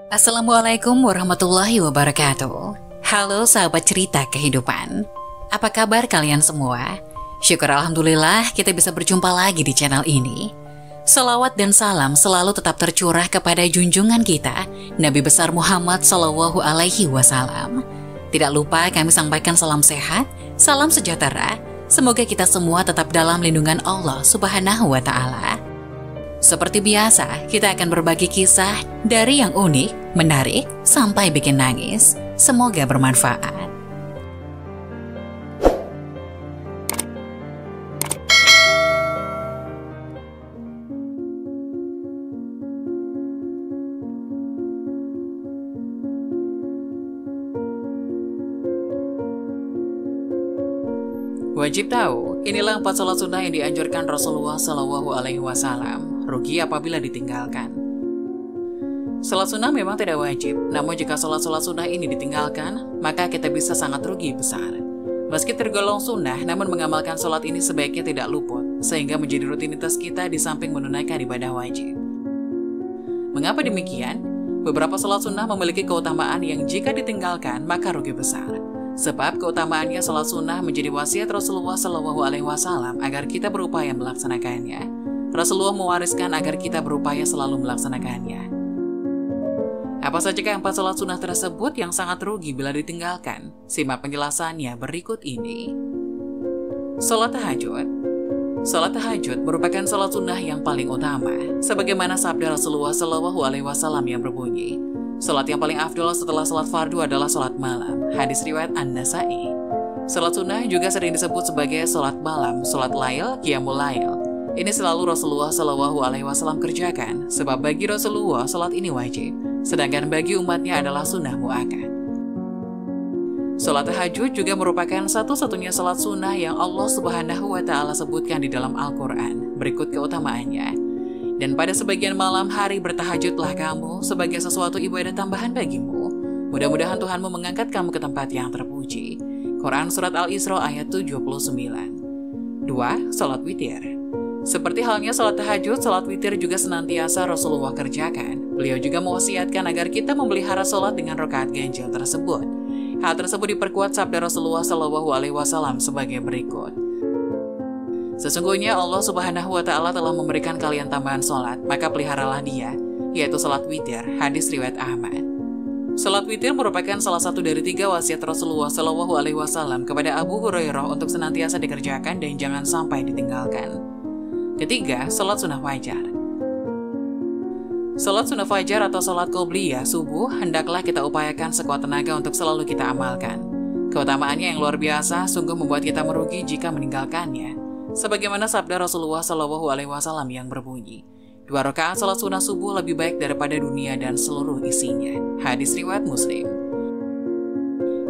Assalamualaikum warahmatullahi wabarakatuh. Halo sahabat cerita kehidupan. Apa kabar kalian semua? Syukur alhamdulillah kita bisa berjumpa lagi di channel ini. Salawat dan salam selalu tetap tercurah kepada junjungan kita, Nabi besar Muhammad Sallallahu Alaihi Wasallam. Tidak lupa kami sampaikan salam sehat, salam sejahtera. Semoga kita semua tetap dalam lindungan Allah Subhanahu wa Ta'ala. Seperti biasa, kita akan berbagi kisah dari yang unik, menarik, sampai bikin nangis. Semoga bermanfaat. Wajib tahu, inilah 4 sholat sunnah yang dianjurkan Rasulullah Shallallahu Alaihi Wasallam. Rugi apabila ditinggalkan. Sholat sunnah memang tidak wajib, namun jika sholat-sholat sunnah ini ditinggalkan, maka kita bisa sangat rugi besar. Meski tergolong sunnah, namun mengamalkan sholat ini sebaiknya tidak luput, sehingga menjadi rutinitas kita di samping menunaikan ibadah wajib. Mengapa demikian? Beberapa sholat sunnah memiliki keutamaan yang jika ditinggalkan, maka rugi besar. Sebab keutamaannya sholat sunnah menjadi wasiat Rasulullah Shallallahu Alaihi Wasallam agar kita berupaya melaksanakannya. Rasulullah mewariskan agar kita berupaya selalu melaksanakannya. Apa saja keempat sholat sunnah tersebut yang sangat rugi bila ditinggalkan? Simak penjelasannya berikut ini. Sholat tahajud. Sholat tahajud merupakan sholat sunnah yang paling utama, sebagaimana sabda Rasulullah Shallallahu Alaihi Wasallam yang berbunyi, sholat yang paling afdol setelah sholat fardu adalah sholat malam. Hadis riwayat An-Nasa'i. Sholat sunnah juga sering disebut sebagai sholat malam, sholat lail, qiyamul lail. Ini selalu Rasulullah Shallallahu Alaihi Wasallam kerjakan, sebab bagi Rasulullah sholat ini wajib, sedangkan bagi umatnya adalah sunnah muakkad. Sholat tahajud juga merupakan satu-satunya sholat sunnah yang Allah Subhanahu wa Ta'ala sebutkan di dalam Al-Quran. Berikut keutamaannya. Dan pada sebagian malam hari bertahajudlah kamu sebagai sesuatu ibadah tambahan bagimu. Mudah-mudahan Tuhanmu mengangkat kamu ke tempat yang terpuji. Quran Surat Al-Isra ayat 79. 2. Sholat witir. Seperti halnya sholat tahajud, sholat witir juga senantiasa Rasulullah kerjakan. Beliau juga mewasiatkan agar kita memelihara sholat dengan rakaat ganjil tersebut. Hal tersebut diperkuat sabda Rasulullah Shallallahu Alaihi Wasallam sebagai berikut. Sesungguhnya Allah Subhanahu wa Ta'ala telah memberikan kalian tambahan sholat, maka peliharalah dia, yaitu sholat witir. Hadis riwayat Ahmad. Sholat witir merupakan salah satu dari 3 wasiat Rasulullah Shallallahu Alaihi Wasallam kepada Abu Hurairah untuk senantiasa dikerjakan dan jangan sampai ditinggalkan. Ketiga, sholat sunnah fajar. Sholat sunnah fajar atau sholat qobliyah subuh hendaklah kita upayakan sekuat tenaga untuk selalu kita amalkan. Keutamaannya yang luar biasa sungguh membuat kita merugi jika meninggalkannya. Sebagaimana sabda Rasulullah Shallallahu Alaihi Wasallam yang berbunyi, 2 rakaat sholat sunnah subuh lebih baik daripada dunia dan seluruh isinya. Hadis riwayat Muslim.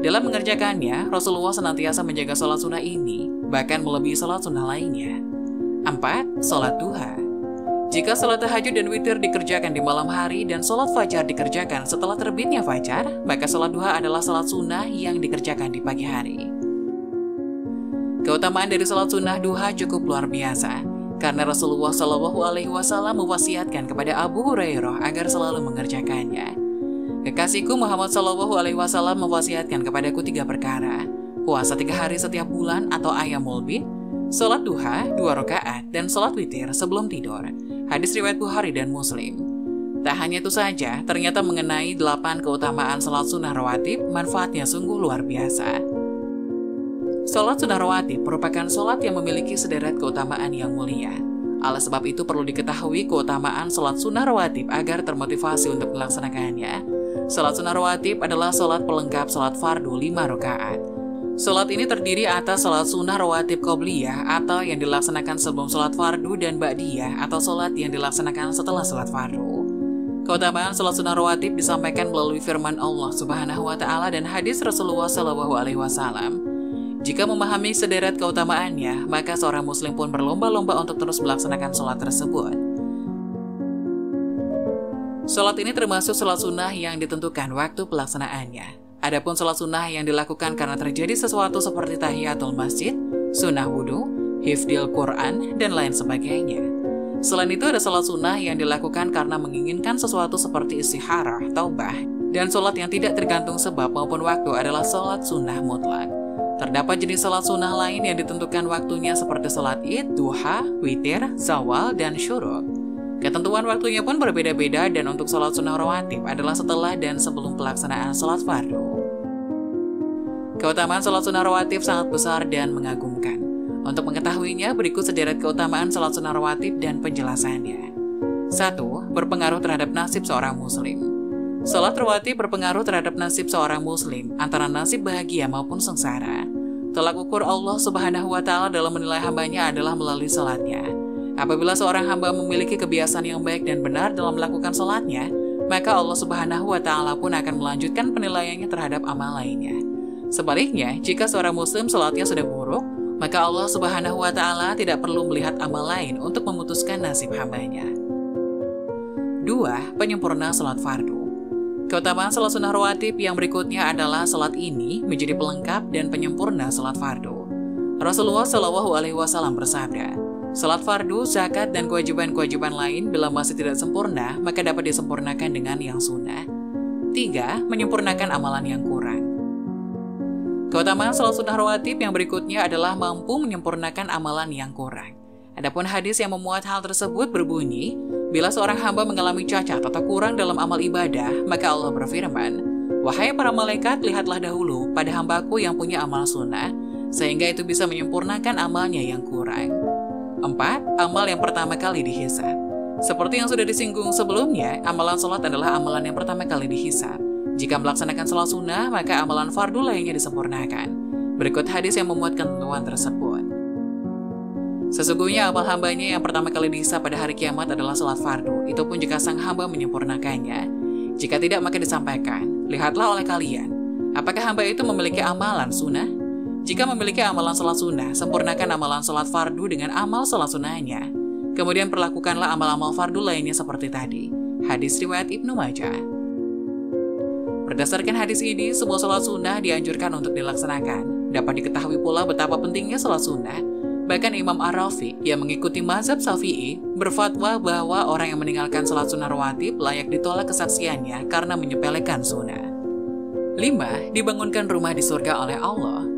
Dalam mengerjakannya, Rasulullah senantiasa menjaga sholat sunnah ini, bahkan melebihi sholat sunnah lainnya. 4. Sholat duha. Jika sholat tahajud dan witir dikerjakan di malam hari dan sholat fajar dikerjakan setelah terbitnya fajar, maka sholat duha adalah sholat sunnah yang dikerjakan di pagi hari. Keutamaan dari sholat sunnah duha cukup luar biasa, karena Rasulullah Shallallahu Alaihi Wasallam mewasiatkan kepada Abu Hurairah agar selalu mengerjakannya. Kekasihku Muhammad Shallallahu Alaihi Wasallam mewasiatkan kepadaku 3 perkara: puasa 3 hari setiap bulan atau ayyamul bid, sholat duha 2 rakaat, dan sholat witir sebelum tidur. Hadis riwayat Bukhari dan Muslim. Tak hanya itu saja, ternyata mengenai 8 keutamaan sholat sunnah rawatib, manfaatnya sungguh luar biasa. Sholat sunnah rawatib merupakan sholat yang memiliki sederet keutamaan yang mulia. Oleh sebab itu perlu diketahui keutamaan sholat sunnah rawatib agar termotivasi untuk melaksanakannya. Sholat sunnah rawatib adalah sholat pelengkap sholat fardu 5 rakaat. Sholat ini terdiri atas sholat sunnah rawatib qobliyah atau yang dilaksanakan sebelum sholat fardu dan ba'diyah atau sholat yang dilaksanakan setelah sholat fardu. Keutamaan sholat sunnah rawatib disampaikan melalui firman Allah Subhanahu wa Ta'ala dan hadis Rasulullah Shallallahu Alaihi Wasallam. Jika memahami sederet keutamaannya, maka seorang muslim pun berlomba-lomba untuk terus melaksanakan sholat tersebut. Sholat ini termasuk sholat sunnah yang ditentukan waktu pelaksanaannya. Adapun sholat sunnah yang dilakukan karena terjadi sesuatu seperti tahiyatul masjid, sunnah wudhu, hifdil Quran, dan lain sebagainya. Selain itu ada sholat sunnah yang dilakukan karena menginginkan sesuatu seperti istikharah, taubah, dan sholat yang tidak tergantung sebab maupun waktu adalah sholat sunnah mutlak. Terdapat jenis sholat sunnah lain yang ditentukan waktunya seperti sholat id, duha, witir, zawal, dan syuruk. Ketentuan waktunya pun berbeda-beda dan untuk sholat sunnah rawatib adalah setelah dan sebelum pelaksanaan sholat fardu. Keutamaan sholat sunnah rawatib sangat besar dan mengagumkan. Untuk mengetahuinya, berikut sederet keutamaan sholat sunnah rawatib dan penjelasannya. 1. Berpengaruh terhadap nasib seorang muslim. Sholat rawatib berpengaruh terhadap nasib seorang muslim, antara nasib bahagia maupun sengsara. Tolak ukur Allah Subhanahu wa Ta'ala dalam menilai hambanya adalah melalui sholatnya. Apabila seorang hamba memiliki kebiasaan yang baik dan benar dalam melakukan sholatnya, maka Allah Subhanahu wa Ta'ala pun akan melanjutkan penilaiannya terhadap amal lainnya. Sebaliknya, jika seorang muslim sholatnya sudah buruk, maka Allah Subhanahu wa Ta'ala tidak perlu melihat amal lain untuk memutuskan nasib hambanya. 2. Penyempurna sholat fardu. Keutamaan sholat sunnah rawatib yang berikutnya adalah sholat ini menjadi pelengkap dan penyempurna sholat fardu. Rasulullah SAW bersabda, sholat fardu, zakat, dan kewajiban-kewajiban lain bila masih tidak sempurna, maka dapat disempurnakan dengan yang sunnah. 3. Menyempurnakan amalan yang kurang. Keutamaan sholat sunnah rawatib yang berikutnya adalah mampu menyempurnakan amalan yang kurang. Adapun hadis yang memuat hal tersebut berbunyi, bila seorang hamba mengalami cacat atau kurang dalam amal ibadah, maka Allah berfirman, "Wahai para malaikat, lihatlah dahulu pada hambaku yang punya amal sunnah, sehingga itu bisa menyempurnakan amalnya yang kurang." 4. Amal yang pertama kali dihisab. Seperti yang sudah disinggung sebelumnya, amalan sholat adalah amalan yang pertama kali dihisab. Jika melaksanakan sholat sunnah, maka amalan fardu lainnya disempurnakan. Berikut hadis yang memuat ketentuan tersebut. Sesungguhnya amal hambanya yang pertama kali dihisab pada hari kiamat adalah sholat fardu, itu pun jika sang hamba menyempurnakannya. Jika tidak, maka disampaikan, lihatlah oleh kalian, apakah hamba itu memiliki amalan sunnah? Jika memiliki amalan sholat sunnah, sempurnakan amalan sholat fardu dengan amal sholat sunnahnya. Kemudian perlakukanlah amal-amal fardu lainnya seperti tadi. Hadis riwayat Ibnu Majah. Berdasarkan hadis ini, semua sholat sunnah dianjurkan untuk dilaksanakan. Dapat diketahui pula betapa pentingnya sholat sunnah. Bahkan Imam Ar-Rafi yang mengikuti mazhab Syafi'i berfatwa bahwa orang yang meninggalkan sholat sunnah rawatib layak ditolak kesaksiannya karena menyepelekan sunnah. 5. Dibangunkan rumah di surga oleh Allah.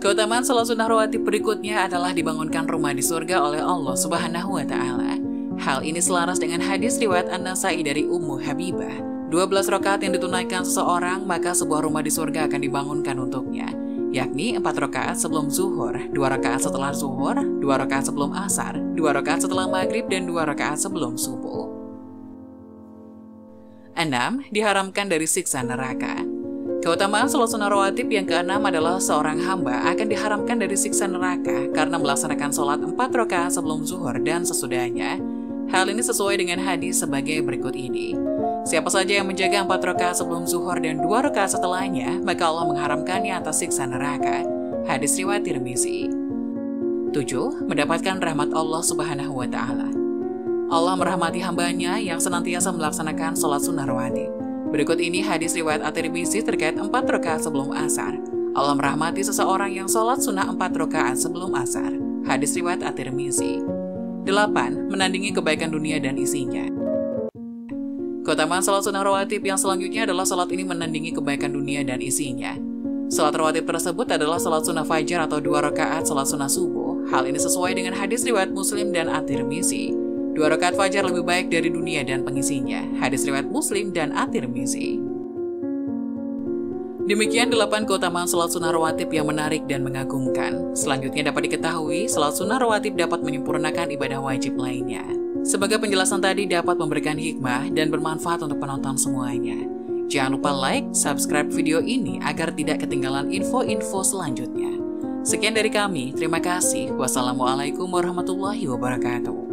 Keutamaan sholat sunnah rawatib berikutnya adalah dibangunkan rumah di surga oleh Allah Subhanahu wa Ta'ala. Hal ini selaras dengan hadis riwayat An-Nasai dari Ummu Habibah. 12 rakaat yang ditunaikan seseorang, maka sebuah rumah di surga akan dibangunkan untuknya, yakni 4 rakaat sebelum zuhur, 2 rakaat setelah zuhur, 2 rakaat sebelum asar, 2 rakaat setelah maghrib, dan 2 rakaat sebelum subuh. 6. Diharamkan dari siksa neraka. Keutamaan sholat sunnah rawatib yang ke-6 adalah seorang hamba akan diharamkan dari siksa neraka karena melaksanakan sholat 4 rakaat sebelum zuhur dan sesudahnya. Hal ini sesuai dengan hadis sebagai berikut ini. Siapa saja yang menjaga 4 rakaat sebelum zuhur dan 2 rakaat setelahnya, maka Allah mengharamkannya atas siksa neraka. Hadis riwayat Tirmizi. 7. Mendapatkan rahmat Allah Subhanahu wa Ta'ala. Allah merahmati hambanya yang senantiasa melaksanakan sholat sunnah rawatib. Berikut ini hadis riwayat At-Tirmizi terkait 4 rakaat sebelum asar. Allah merahmati seseorang yang sholat sunnah 4 rakaat sebelum asar. Hadis riwayat At-Tirmizi. 8. Menandingi kebaikan dunia dan isinya. Keutamaan sholat sunnah rawatib yang selanjutnya adalah sholat ini menandingi kebaikan dunia dan isinya. Sholat rawatib tersebut adalah sholat sunnah fajar atau 2 rakaat sholat sunnah subuh. Hal ini sesuai dengan hadis riwayat Muslim dan At-Tirmizi. 2 rakaat fajar lebih baik dari dunia dan pengisinya. Hadis riwayat Muslim dan At-Tirmizi. Demikian 8 keutamaan sholat sunnah rawatib yang menarik dan mengagumkan. Selanjutnya dapat diketahui, sholat sunnah rawatib dapat menyempurnakan ibadah wajib lainnya. Semoga penjelasan tadi dapat memberikan hikmah dan bermanfaat untuk penonton semuanya. Jangan lupa like, subscribe video ini agar tidak ketinggalan info-info selanjutnya. Sekian dari kami, terima kasih. Wassalamualaikum warahmatullahi wabarakatuh.